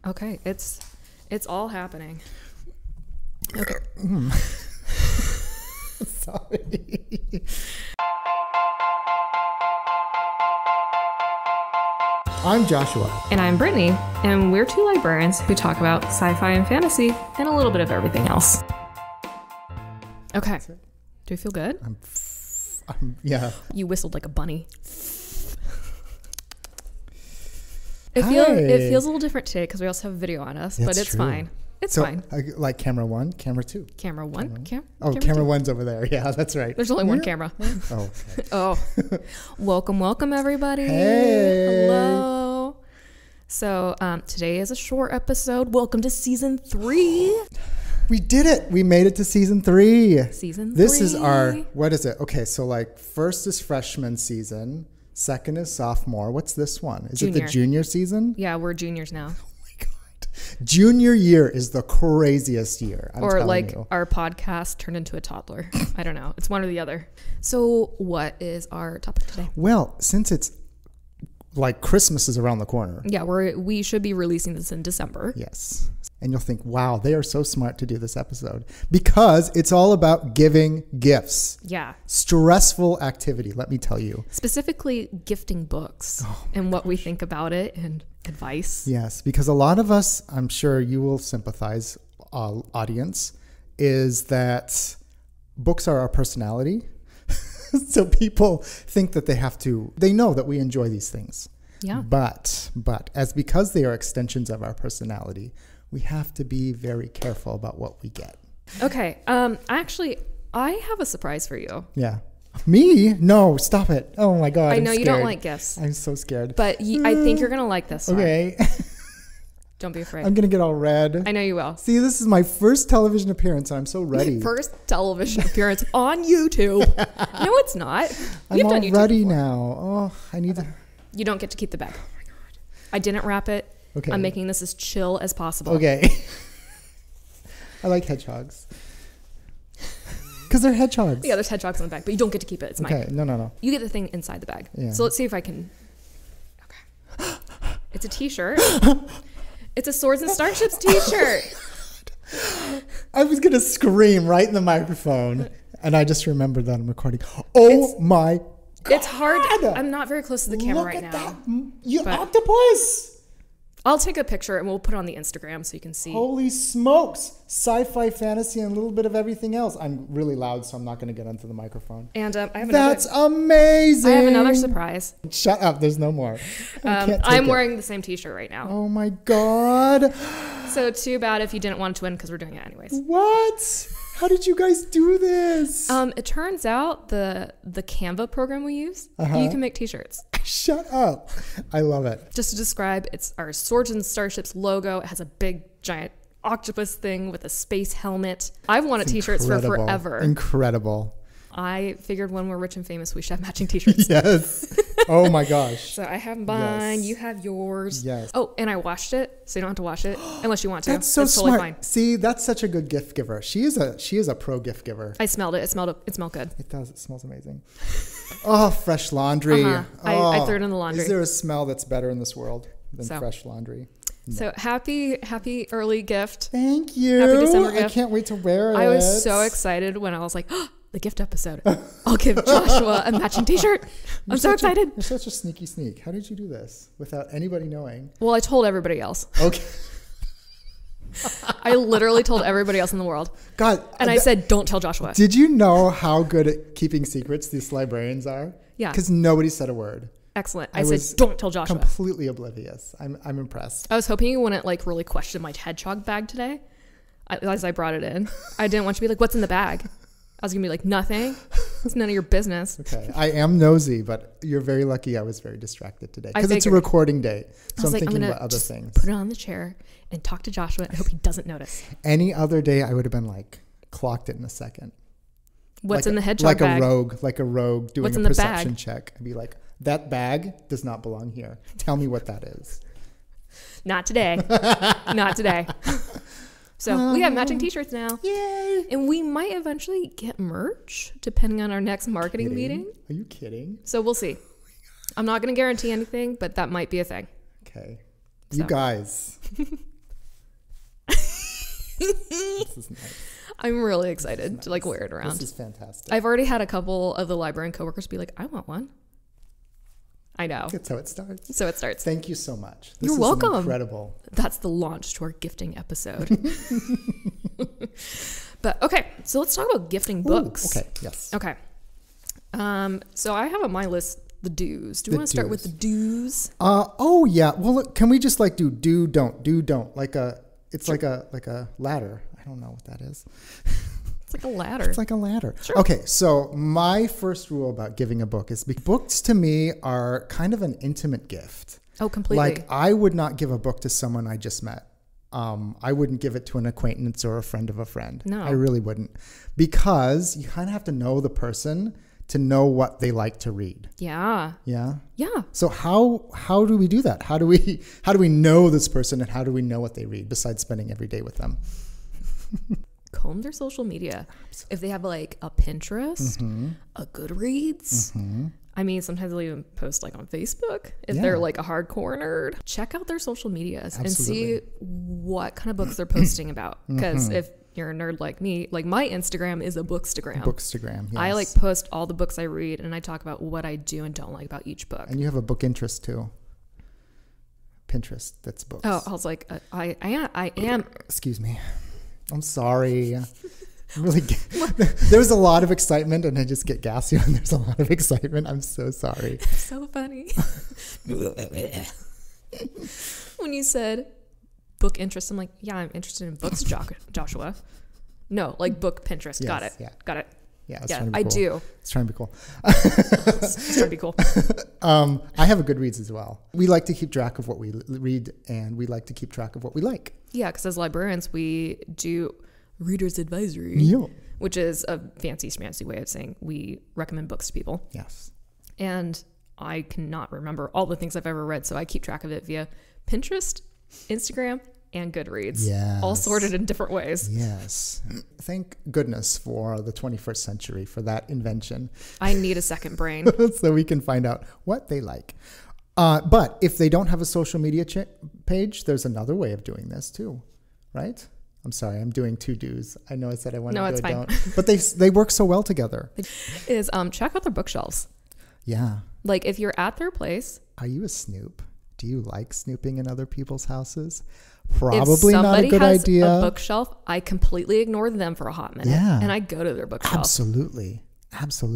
Okay, it's all happening. Okay. Sorry. I'm Joshua. And I'm Brittany, and we're two librarians who talk about sci-fi and fantasy and a little bit of everything else. Okay. Do you feel good? Yeah. You whistled like a bunny. It feels a little different today because we also have video on us, but it's fine. It's fine. Like camera 1, camera 2. Camera 1? Camera 1's over there. Yeah, that's right. There's only one camera. Oh. Okay. Oh. Welcome everybody. Hey. Hello. So today is a short episode. Welcome to season 3. We did it. We made it to season 3. Season 3. This is our, what is it? Okay, so like first is freshman season. Second is sophomore. What's this one? Is it the junior season? Yeah, we're juniors now. Oh my God. Junior year is the craziest year. Or like our podcast turned into a toddler. I don't know. It's one or the other. So what is our topic today? Well, since it's like Christmas is around the corner. Yeah, we should be releasing this in December. Yes. And you'll think, wow, they are so smart to do this episode because it's all about giving gifts. Yeah. Stressful activity, let me tell you. Specifically gifting books and what we think about it and advice. Yes, because a lot of us, I'm sure you will sympathize, audience, is that books are our personality. So people think that they know that we enjoy these things. Yeah. But because they are extensions of our personality, we have to be very careful about what we get. Okay. I have a surprise for you. Yeah. Me? No, stop it. Oh my God. I know you don't like gifts. I'm so scared. But I think you're going to like this one. Okay. Don't be afraid. I'm going to get all red. I know you will. See, this is my first television appearance and I'm so ready. First television appearance on YouTube. No, it's not. I'm all ready now. Oh, I need to. You don't get to keep the bag. Oh my God. I didn't wrap it. Okay. I'm making this as chill as possible. Okay. I like hedgehogs. Because they're hedgehogs. Yeah, there's hedgehogs in the bag, but you don't get to keep it. It's mine. Okay, no. You get the thing inside the bag. Yeah. So let's see if I can. Okay. It's a t-shirt. It's a Swords and Starships t-shirt. I was going to scream right in the microphone, and I just remembered that I'm recording. Oh my God. It's hard. I'm not very close to the camera right now. That. Octopus. I'll take a picture and we'll put it on the Instagram so you can see. Holy smokes. Sci-fi, fantasy, and a little bit of everything else. I'm really loud, so I'm not going to get onto the microphone. And I have That's amazing. I have another surprise. Shut up. There's no more. I'm wearing the same t-shirt right now. Oh my God. So too bad if you didn't want to win because we're doing it anyways. What? How did you guys do this? It turns out the Canva program we use, you can make t-shirts. Shut up. I love it. Just to describe, it's our Swords and Starships logo. It has a big, giant octopus thing with a space helmet. I've wanted t-shirts for forever. Incredible. I figured when we're rich and famous, we should have matching t-shirts. Yes. Oh my gosh. So I have mine. Yes. You have yours. Yes. Oh, and I washed it, so you don't have to wash it unless you want to. That's so totally smart. Fine. See, that's such a good gift giver. She is a pro gift giver. I smelled it. It smelled good. It does. It smells amazing. Oh, fresh laundry. I threw it in the laundry. Is there a smell that's better in this world than fresh laundry? No. So happy early gift. Thank you. Happy December gift. I can't wait to wear it. I was so excited when I was like, oh, the gift episode. I'll give Joshua a matching t-shirt. I'm so excited. You're such a sneaky sneak. How did you do this without anybody knowing? Well, I told everybody else. Okay. I literally told everybody else in the world. God. And I said, don't tell Joshua. Did you know how good at keeping secrets these librarians are? Yeah. Because nobody said a word. Excellent. I said, don't tell Joshua. Completely oblivious. I'm impressed. I was hoping you wouldn't like really question my hedgehog bag today as I brought it in. I didn't want you to be like, what's in the bag? I was going to be like, nothing. It's none of your business. Okay. I am nosy, but you're very lucky I was very distracted today. Because it's a recording day. So I'm thinking about other things. Put it on the chair and talk to Joshua. I hope he doesn't notice. Any other day, I would have been like, clocked it in a second. What's in the hedgehog bag? Like a rogue doing a perception check. I'd be like, that bag does not belong here. Tell me what that is. Not today. Not today. So we have matching t-shirts now. Yay. And we might eventually get merch depending on our next marketing meeting. Are you kidding? So we'll see. I'm not going to guarantee anything, but that might be a thing. Okay. You guys, This is nice. I'm really excited to like wear it around. This is fantastic. I've already had a couple of the librarian coworkers be like, I want one. I know. That's how it starts. So it starts. Thank you so much. You're welcome. Incredible. That's the launch to our gifting episode. But okay, so let's talk about gifting books. Okay, yes. Okay. So I have on my list the do's. Do we want to start with the do's? Oh yeah. Well, look, can we just like do don't like a it's like a ladder. I don't know what that is. It's like a ladder. It's like a ladder. Sure. Okay, so my first rule about giving a book is books to me are kind of an intimate gift. Oh, completely. Like I would not give a book to someone I just met. I wouldn't give it to an acquaintance or a friend of a friend. No. I really wouldn't. Because you kind of have to know the person to know what they like to read. Yeah. Yeah. Yeah. So how do we do that? How do we know this person, and how do we know what they read besides spending every day with them? Comb their social media. If they have like a Pinterest, a Goodreads. I mean, sometimes they'll even post like on Facebook if they're like a hardcore nerd. Check out their social medias and see what kind of books they're posting about. Because if you're a nerd like me, like my Instagram is a bookstagram. Bookstagram, yes. I like post all the books I read, and I talk about what I do and don't like about each book. And you have a book interest too. Pinterest, that's books. Oh, I was like, I am. Excuse me. I'm sorry. Really, there's a lot of excitement, and I just get gassy when there's a lot of excitement. I'm so sorry. So funny. When you said book interest, I'm like, yeah, I'm interested in books, Joshua. No, like book Pinterest. Yes, Got it. yeah. Got it. Yeah, I do. It's trying to be cool. It's trying to be cool. I have a Goodreads as well. We like to keep track of what we read, and we like to keep track of what we like. Yeah, because as librarians, we do reader's advisory, which is a fancy schmancy way of saying we recommend books to people. Yes. And I cannot remember all the things I've ever read, so I keep track of it via Pinterest, Instagram, and Goodreads. Yes. All sorted in different ways. Yes. Thank goodness for the 21st century, for that invention. I need a second brain. So we can find out what they like. But if they don't have a social media page, there's another way of doing this too, right? I'm sorry, I'm doing two do's. I know I said I wanted to do don't. But they work so well together. Is check out their bookshelves. Yeah. Like if you're at their place. Are you a snoop? Do you like snooping in other people's houses? Probably not a good idea. If somebody has a bookshelf, I completely ignore them for a hot minute. Yeah. And I go to their bookshelf. Absolutely.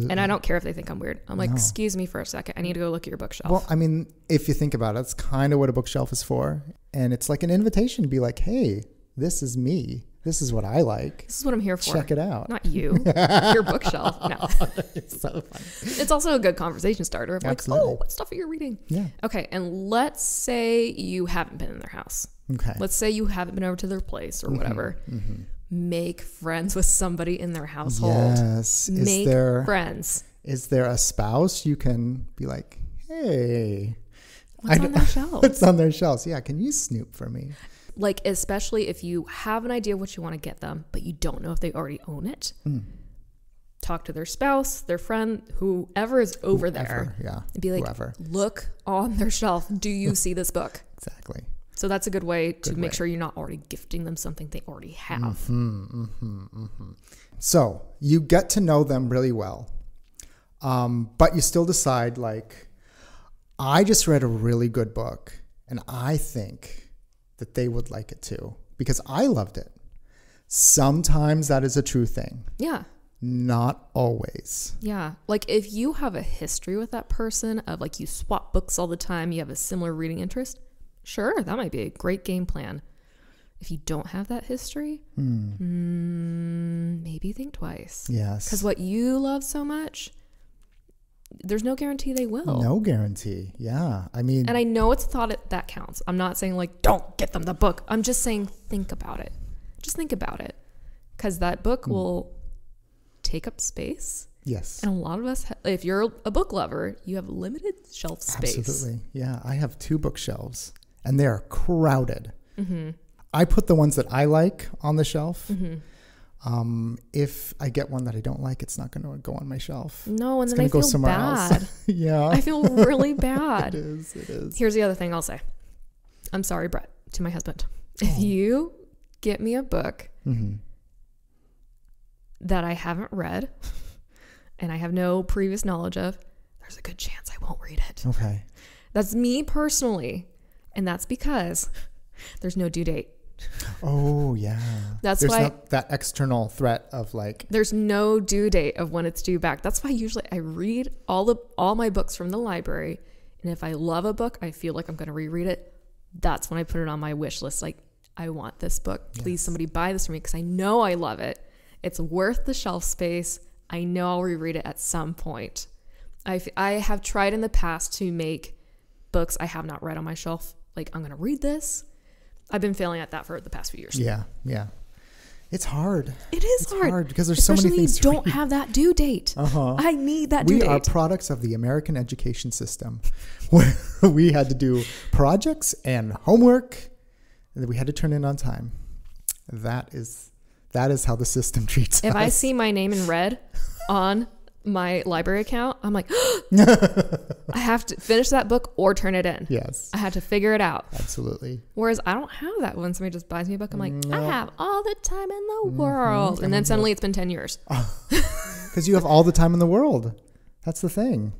And I don't care if they think I'm weird. I'm like, excuse me for a second. I need to go look at your bookshelf. Well, I mean, if you think about it, it's kind of what a bookshelf is for. And it's like an invitation to be like, hey, this is me. This is what I like. This is what I'm here for. Check it out. Not you. Your bookshelf. No. It's so funny. It's also a good conversation starter of Absolutely. like, oh, what stuff are you reading? Yeah. Okay. And let's say you haven't been in their house. Okay. Let's say you haven't been over to their place or whatever. Make friends with somebody in their household. Yes. Make friends. Is there a spouse you can be like, hey, what's on their shelves? What's on their shelves? Yeah. Can you snoop for me? Like, especially if you have an idea what you want to get them, but you don't know if they already own it. Talk to their spouse, their friend, whoever is over there. Yeah. And be like, look on their shelf. Do you see this book? Exactly. So that's a good way to make sure you're not already gifting them something they already have. So you get to know them really well. But you still decide, like, I just read a really good book, and I think that they would like it too, because I loved it. Sometimes that is a true thing. Yeah. Not always. Yeah. Like if you have a history with that person of like you swap books all the time, you have a similar reading interest, sure, that might be a great game plan. If you don't have that history, maybe think twice. Yes. Because what you love so much, there's no guarantee they will. No guarantee. Yeah. I mean, and I know it's thought that counts. I'm not saying like, don't get them the book. I'm just saying, think about it. Just think about it. Because that book will take up space. Yes. And a lot of us, if you're a book lover, you have limited shelf space. Absolutely. Yeah. I have 2 bookshelves, and they are crowded. I put the ones that I like on the shelf. If I get one that I don't like, it's not going to go on my shelf. No, and then I feel bad. Yeah. I feel really bad. It is. Here's the other thing I'll say. I'm sorry, Brett, to my husband. If you get me a book that I haven't read and I have no previous knowledge of, there's a good chance I won't read it. Okay. That's me personally. And that's because there's no due date. Oh, yeah. There's why not that external threat of like... There's no due date of when it's due back. That's why usually I read all my books from the library. And if I love a book, I feel like I'm going to reread it. That's when I put it on my wish list. Like, I want this book. Please, somebody buy this for me because I know I love it. It's worth the shelf space. I know I'll reread it at some point. I have tried in the past to make books I have not read on my shelf. Like, I'm going to read this. I've been failing at that for the past few years. Yeah, yeah. It's hard. It's hard because there's so many things to don't have that due date. I need that due date. We are products of the American education system where we had to do projects and homework that we had to turn in on time. That is how the system treats us. If I see my name in red on my library account, I'm like, I have to finish that book or turn it in. Yes. I had to figure it out. Absolutely. Whereas I don't have that when somebody just buys me a book. I'm like, I have all the time in the world. And then suddenly it's been 10 years. Because you have all the time in the world. That's the thing.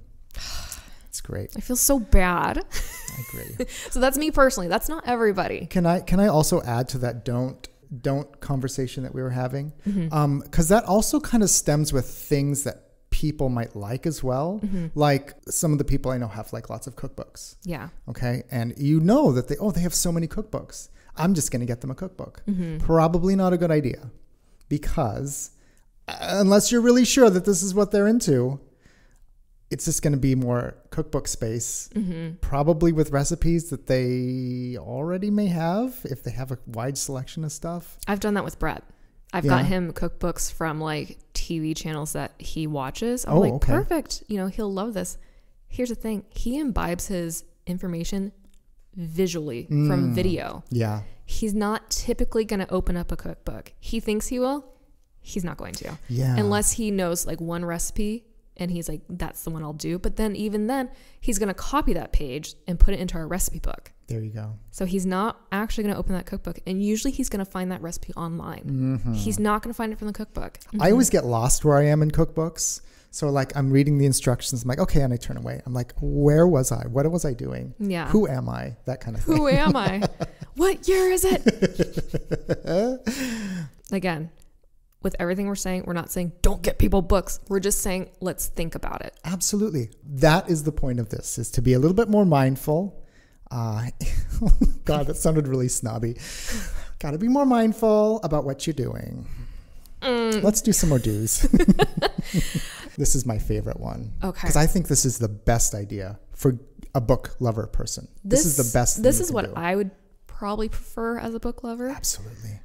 It's great. I feel so bad. I agree. So that's me personally. That's not everybody. Can I also add to that don't conversation that we were having? Because that also kind of stems with things that people might like as well. Like some of the people I know have like lots of cookbooks. Yeah. Okay. And you know that they have so many cookbooks. I'm just going to get them a cookbook. Probably not a good idea because unless you're really sure that this is what they're into, it's just going to be more cookbook space, probably with recipes that they already may have if they have a wide selection of stuff. I've done that with Brett. I've got him cookbooks from like TV channels that he watches. I'm like, perfect. You know, he'll love this. Here's the thing. He imbibes his information visually from video. Yeah. He's not typically going to open up a cookbook. He thinks he will. He's not going to. Yeah. Unless he knows like one recipe and he's like, that's the one I'll do. But then even then, he's going to copy that page and put it into our recipe book. There you go. So he's not actually going to open that cookbook. And usually he's going to find that recipe online. He's not going to find it from the cookbook. I always get lost where I am in cookbooks. So like I'm reading the instructions. I'm like, okay. And I turn away. I'm like, where was I? What was I doing? Yeah. Who am I? That kind of thing. Who am I? What year is it? Again, with everything we're saying, we're not saying don't get people books. We're just saying let's think about it. Absolutely. That is the point of this, is to be a little bit more mindful. God, that sounded really snobby. Got to be more mindful about what you're doing. Let's do some more do's. This is my favorite one. Okay. Because I think this is the best idea for a book lover person. This is the best thing This is what I would probably prefer as a book lover. Absolutely.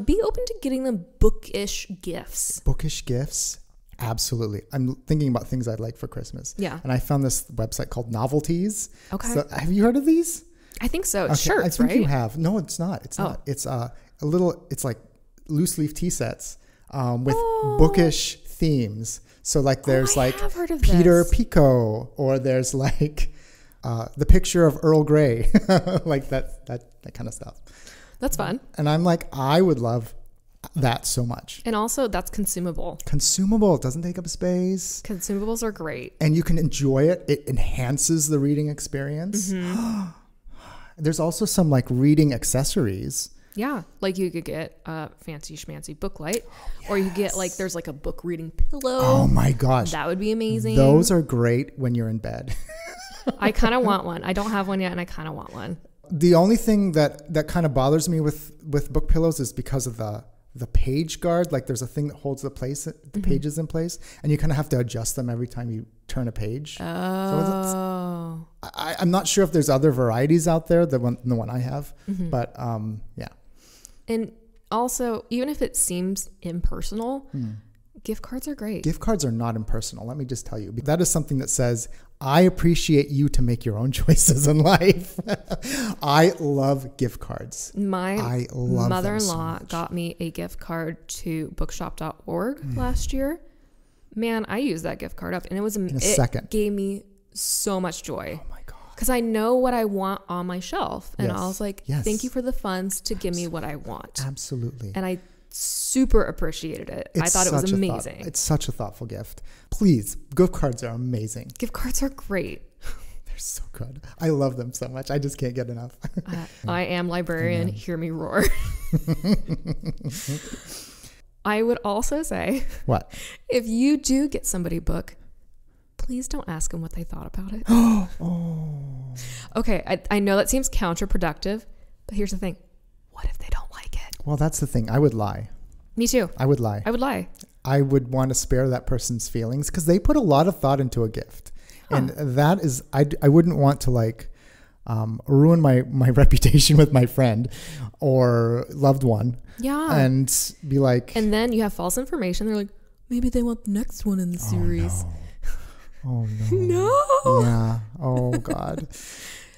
Be open to getting them bookish gifts. Bookish gifts? Absolutely. I'm thinking about things I'd like for Christmas. Yeah. And I found this website called Novelties. Okay. So, have you heard of these? I think so. It's shirts, I think right? you have. No, it's not. It's not. It's it's like loose leaf tea sets with bookish themes. So like there's like Peter Pico, or there's like the picture of Earl Grey, like that kind of stuff. That's fun. And I'm like, I would love that so much. And also that's consumable. Consumable. It doesn't take up space. Consumables are great. And you can enjoy it. It enhances the reading experience. There's also some like reading accessories. Yeah. Like you could get a fancy schmancy book light, or you could get like, there's like a book reading pillow. Oh my gosh. That would be amazing. Those are great when you're in bed. I kind of want one. I don't have one yet, and I kind of want one. The only thing that kind of bothers me with book pillows is because of the page guard. Like there's a thing that holds the pages in place, and you kind of have to adjust them every time you turn a page. Oh. So I'm not sure if there's other varieties out there than the one I have, but yeah. And also, even if it seems impersonal, gift cards are great. Gift cards are not impersonal. Let me just tell you. That is something that says, I appreciate you to make your own choices in life. I love gift cards. My mother-in-law got me a gift card to bookshop.org last year. Man, I used that gift card up, and it gave me so much joy. Oh my God. Because I know what I want on my shelf. And I was like, thank you for the funds to give me what I want. Absolutely. And super appreciated it. I thought it was amazing. It's such a thoughtful gift. Please, gift cards are amazing. Gift cards are great. They're so good. I love them so much. I just can't get enough. I am librarian. Amen. Hear me roar. I would also say, what? If you do get somebody a book, please don't ask them what they thought about it. Oh. Okay, I know that seems counterproductive, but here's the thing. What if they don't like it? Well, that's the thing. I would lie. Me too. I would lie. I would lie. I would want to spare that person's feelings because they put a lot of thought into a gift. Huh. And that is, I wouldn't want to like ruin my reputation with my friend or loved one. Yeah. And be like. And then you have false information. They're like, maybe they want the next one in the series. Oh, no. No. Yeah. Oh, God.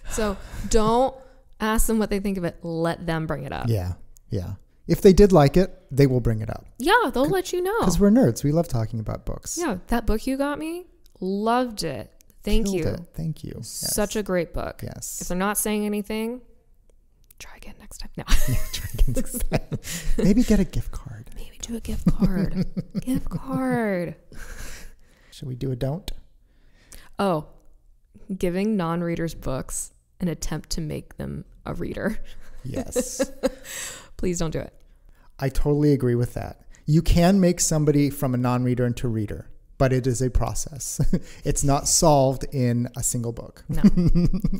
So don't ask them what they think of it. Let them bring it up. Yeah. Yeah. If they did like it, they will bring it up. Yeah, they'll let you know. Because we're nerds. We love talking about books. Yeah. That book you got me, loved it. Thank you. Thank you. Such a great book. Yes. If they're not saying anything, try again next time. No. Try again next time. Maybe get a gift card. Maybe do a gift card. Gift card. Should we do a don't? Oh, giving non-readers books an attempt to make them a reader. Yes. Please don't do it. I totally agree with that. You can make somebody from a non-reader into a reader, but it is a process. It's not solved in a single book. No.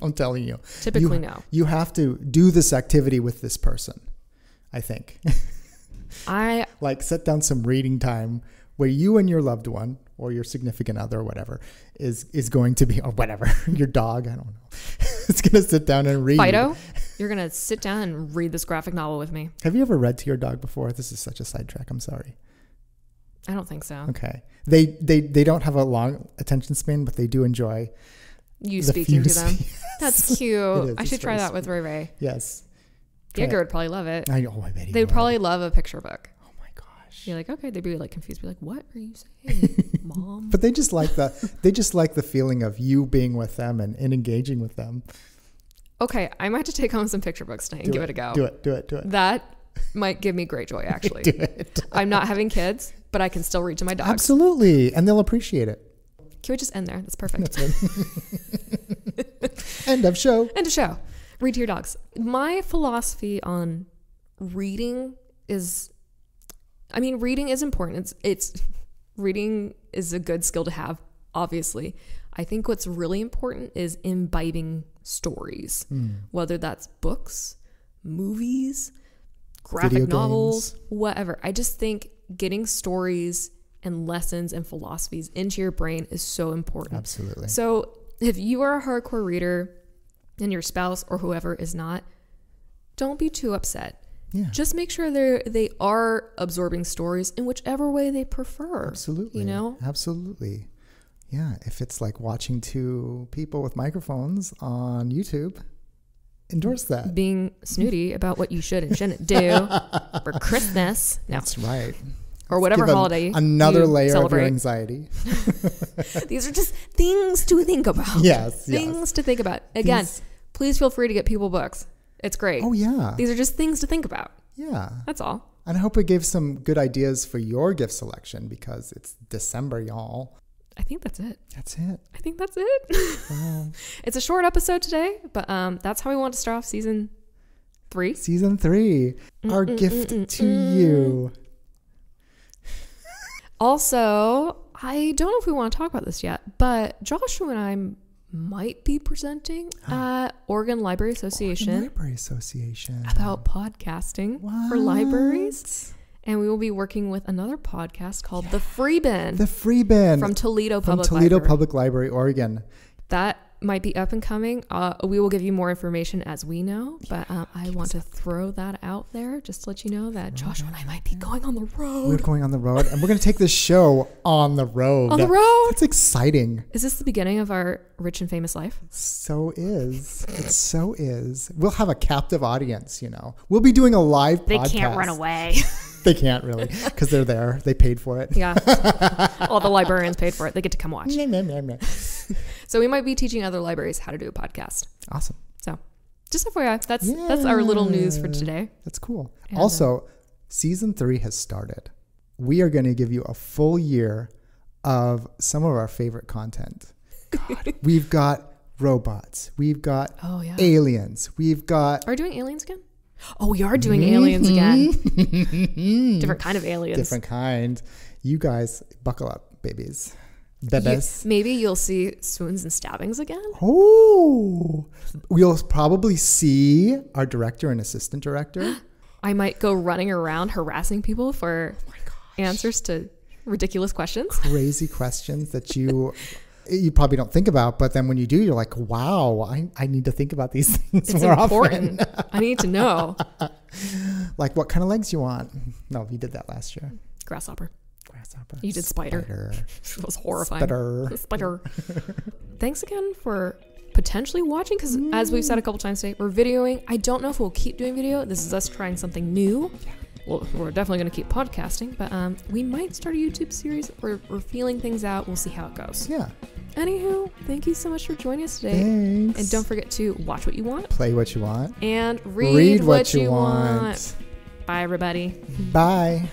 I'm telling you. Typically, no. You have to do this activity with this person, I think. Like set down some reading time where you and your loved one or your significant other or whatever is going to be, or whatever, your dog, I don't know. It's going to sit down and read. Fido, you're going to sit down and read this graphic novel with me. Have you ever read to your dog before? This is such a sidetrack. I'm sorry. I don't think so. Okay. They don't have a long attention span, but they do enjoy you speaking to them. Yes. That's cute. I It's should try very that with Ray Ray. Yes. Diego would probably love it. I bet he They'd would. probably love a picture book. Oh my gosh. You're like, okay. They'd be like confused. Be like, what are you saying, Mom? But they just like the feeling of you being with them and engaging with them. Okay, I might have to take home some picture books tonight and give it a go. Do it. That might give me great joy, actually. Do it. I'm not having kids, but I can still read to my dogs. Absolutely. And they'll appreciate it. Can we just end there? That's perfect. End of show. End of show. Read to your dogs. My philosophy on reading is, reading is important. Reading is a good skill to have, obviously. I think what's really important is imbibing stories, whether that's books, movies, graphic novels, whatever. I just think getting stories and lessons and philosophies into your brain is so important. Absolutely. So if you are a hardcore reader and your spouse or whoever is not, don't be too upset. Yeah. Just make sure they are absorbing stories in whichever way they prefer. Absolutely. You know? Absolutely. Yeah. If it's like watching two people with microphones on YouTube, endorse that. Being snooty about what you should and shouldn't do for Christmas. No. That's right. Or whatever holiday. Another layer celebrate. of your anxiety. These are just things to think about. Yes. Things to think about. Again, please feel free to get people books. It's great. Oh, yeah. These are just things to think about. Yeah. That's all. And I hope it gave some good ideas for your gift selection because it's December, y'all. I think that's it. That's it. I think that's it. Wow. It's a short episode today, but that's how we want to start off season 3. Season 3. Our gift to you. Also, I don't know if we want to talk about this yet, but Joshua and I might be presenting at Oregon Library Association about podcasting for libraries. And we will be working with another podcast called The Free Bin. The Free Bin. From Toledo Public Library, Oregon. That might be up and coming. We will give you more information as we know, but I want to throw that out there just to let you know that Joshua and I might be going on the road. We're going on the road, and we're going to take this show on the road. On the road? That's exciting. Is this the beginning of our rich and famous life? So is. It so is. We'll have a captive audience, you know. We'll be doing a live podcast. They can't run away. They can't really, because they're there. They paid for it. Yeah. All the librarians paid for it. They get to come watch. So we might be teaching other libraries how to do a podcast. Awesome. So just FYI, that's our little news for today. That's cool. And also, Season 3 has started. We are going to give you a full year of some of our favorite content. God, we've got robots. We've got aliens. We've got... Are we doing aliens again? Oh, we are doing aliens again. Different kind of aliens. Different kind. You guys, buckle up, babies. Bebes. Maybe you'll see swoons and stabbings again. Oh, we'll probably see our director and assistant director. I might go running around harassing people for answers to ridiculous questions. Crazy questions that you probably don't think about, but then when you do, you're like, wow, I need to think about these things it's more important. often. I need to know. Like, what kind of legs you want? No, you did that last year. Grasshopper. Grasshopper. You did spider. It was horrifying. Spider. Thanks again for potentially watching, because as we've said a couple times today, we're videoing. I don't know if we'll keep doing video. This is us trying something new. Well, we're definitely going to keep podcasting, but we might start a YouTube series. We're feeling things out. We'll see how it goes. Yeah. Anywho, thank you so much for joining us today. Thanks. And don't forget to watch what you want. Play what you want. And read what you want. Bye, everybody. Bye.